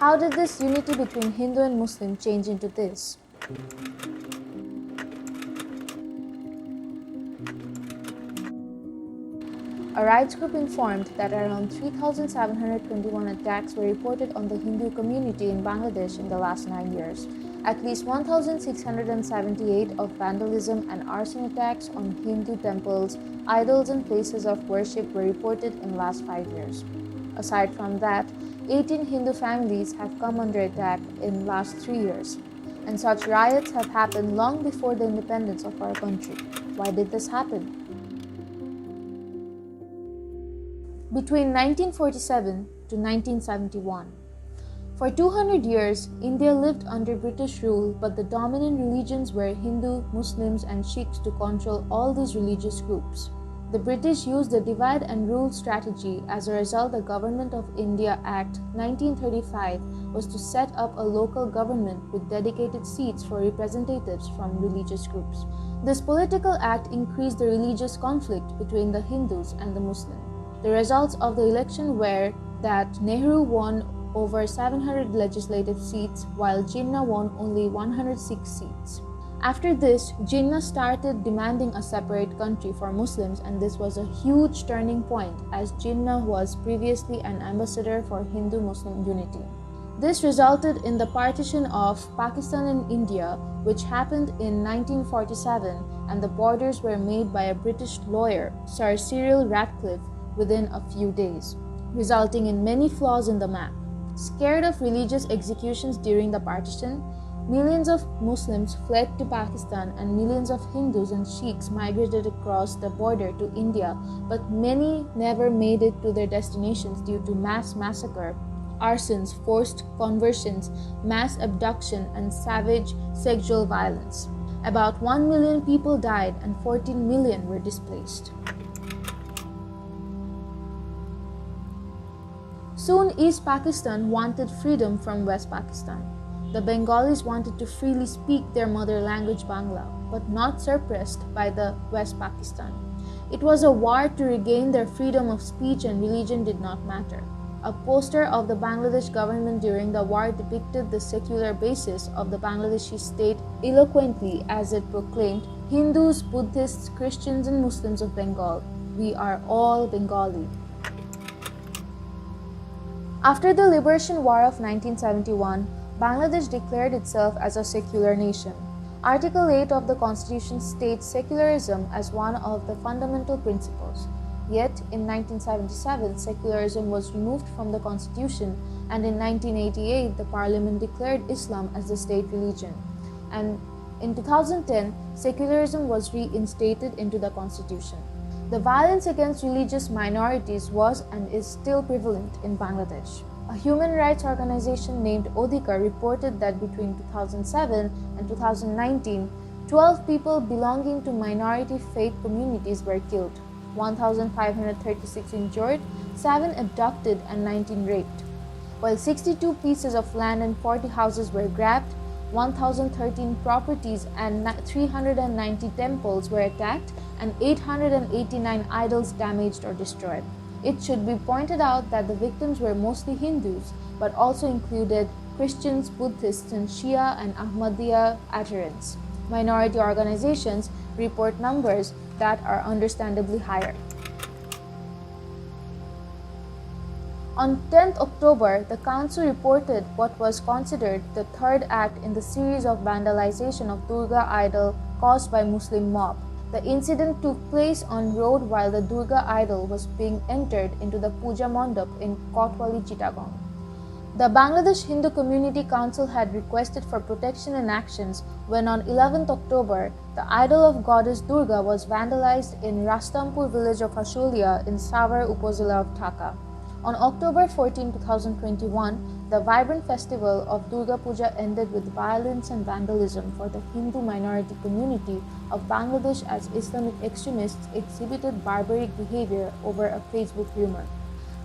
How did this unity between Hindu and Muslim change into this? A rights group informed that around 3,721 attacks were reported on the Hindu community in Bangladesh in the last 9 years. At least 1,678 of vandalism and arson attacks on Hindu temples, idols and places of worship were reported in the last 5 years. Aside from that, 18 Hindu families have come under attack in the last 3 years. And such riots have happened long before the independence of our country. Why did this happen? Between 1947 to 1971. For 200 years, India lived under British rule, but the dominant religions were Hindu, Muslims, and Sikhs to control all these religious groups. The British used the divide and rule strategy. As a result, the Government of India Act 1935 was to set up a local government with dedicated seats for representatives from religious groups. This political act increased the religious conflict between the Hindus and the Muslims. The results of the election were that Nehru won over 700 legislative seats, while Jinnah won only 106 seats. After this, Jinnah started demanding a separate country for Muslims, and this was a huge turning point as Jinnah was previously an ambassador for Hindu-Muslim unity. This resulted in the partition of Pakistan and India, which happened in 1947, and the borders were made by a British lawyer, Sir Cyril Ratcliffe, within a few days, resulting in many flaws in the map. Scared of religious executions during the partition, millions of Muslims fled to Pakistan and millions of Hindus and Sikhs migrated across the border to India, but many never made it to their destinations due to mass massacre, arsons, forced conversions, mass abduction, and savage sexual violence. About 1 million people died and 14 million were displaced. Soon, East Pakistan wanted freedom from West Pakistan. The Bengalis wanted to freely speak their mother language Bangla, but not suppressed by the West Pakistan. It was a war to regain their freedom of speech, and religion did not matter. A poster of the Bangladesh government during the war depicted the secular basis of the Bangladeshi state eloquently as it proclaimed, "Hindus, Buddhists, Christians and Muslims of Bengal, we are all Bengali." After the Liberation War of 1971, Bangladesh declared itself as a secular nation. Article 8 of the Constitution states secularism as one of the fundamental principles. Yet, in 1977, secularism was removed from the Constitution, and in 1988, the Parliament declared Islam as the state religion. And in 2010, secularism was reinstated into the Constitution. The violence against religious minorities was and is still prevalent in Bangladesh. A human rights organization named Odhikar reported that between 2007 and 2019, 12 people belonging to minority faith communities were killed, 1,536 injured, 7 abducted, and 19 raped, while 62 pieces of land and 40 houses were grabbed, 1,013 properties and 390 temples were attacked, and 889 idols damaged or destroyed. It should be pointed out that the victims were mostly Hindus, but also included Christians, Buddhists, and Shia and Ahmadiyya adherents. Minority organizations report numbers that are understandably higher. On 10th October, the Council reported what was considered the third act in the series of vandalization of Durga idol caused by Muslim mob. The incident took place on road while the Durga idol was being entered into the Puja Mandap in Kotwali, Chittagong. The Bangladesh Hindu Community Council had requested for protection and actions when on 11th October, the idol of goddess Durga was vandalized in Rastampur village of Ashulia in Savar Upazila of Dhaka. On October 14, 2021, the vibrant festival of Durga Puja ended with violence and vandalism for the Hindu minority community of Bangladesh as Islamic extremists exhibited barbaric behavior over a Facebook rumor.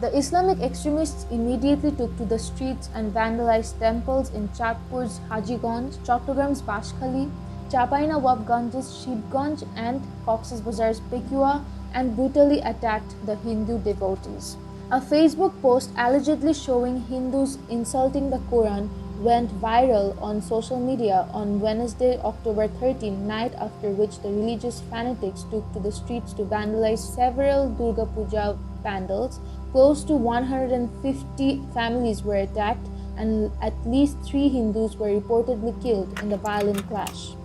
The Islamic extremists immediately took to the streets and vandalized temples in Chatpur's Hajiganj, Chottogram's Bashkhali, Chapainawabganj's Shibganj, and Cox's Bazar's Pekua, and brutally attacked the Hindu devotees. A Facebook post allegedly showing Hindus insulting the Quran went viral on social media on Wednesday, October 13, night after which the religious fanatics took to the streets to vandalize several Durga Puja pandals. Close to 150 families were attacked and at least 3 Hindus were reportedly killed in the violent clash.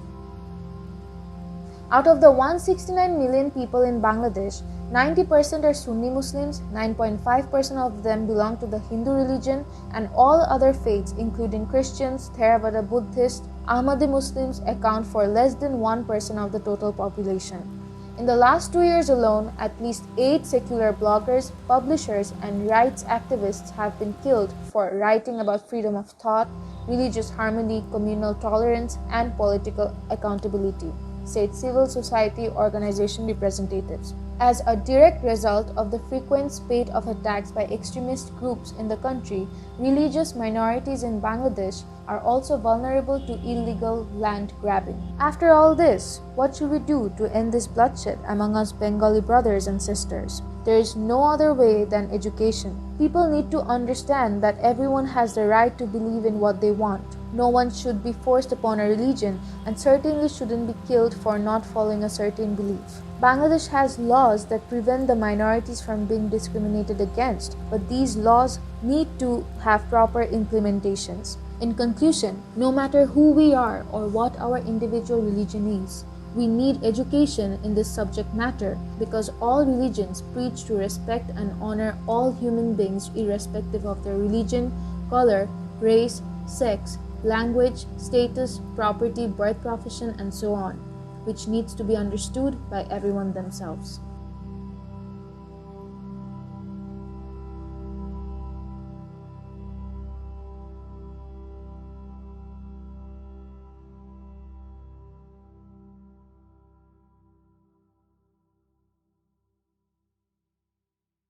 Out of the 169 million people in Bangladesh, 90% are Sunni Muslims, 9.5% of them belong to the Hindu religion, and all other faiths including Christians, Theravada Buddhists, Ahmadi Muslims account for less than 1% of the total population. In the last 2 years alone, at least 8 secular bloggers, publishers, and rights activists have been killed for writing about freedom of thought, religious harmony, communal tolerance, and political accountability, said civil society organization representatives. As a direct result of the frequent spate of attacks by extremist groups in the country, religious minorities in Bangladesh are also vulnerable to illegal land grabbing. After all this, what should we do to end this bloodshed among us Bengali brothers and sisters? There is no other way than education. People need to understand that everyone has the right to believe in what they want. No one should be forced upon a religion and certainly shouldn't be killed for not following a certain belief. Bangladesh has laws that prevent the minorities from being discriminated against, but these laws need to have proper implementations. In conclusion, no matter who we are or what our individual religion is, we need education in this subject matter because all religions preach to respect and honor all human beings irrespective of their religion, color, race, sex, language, status, property, birth profession, and so on, which needs to be understood by everyone themselves.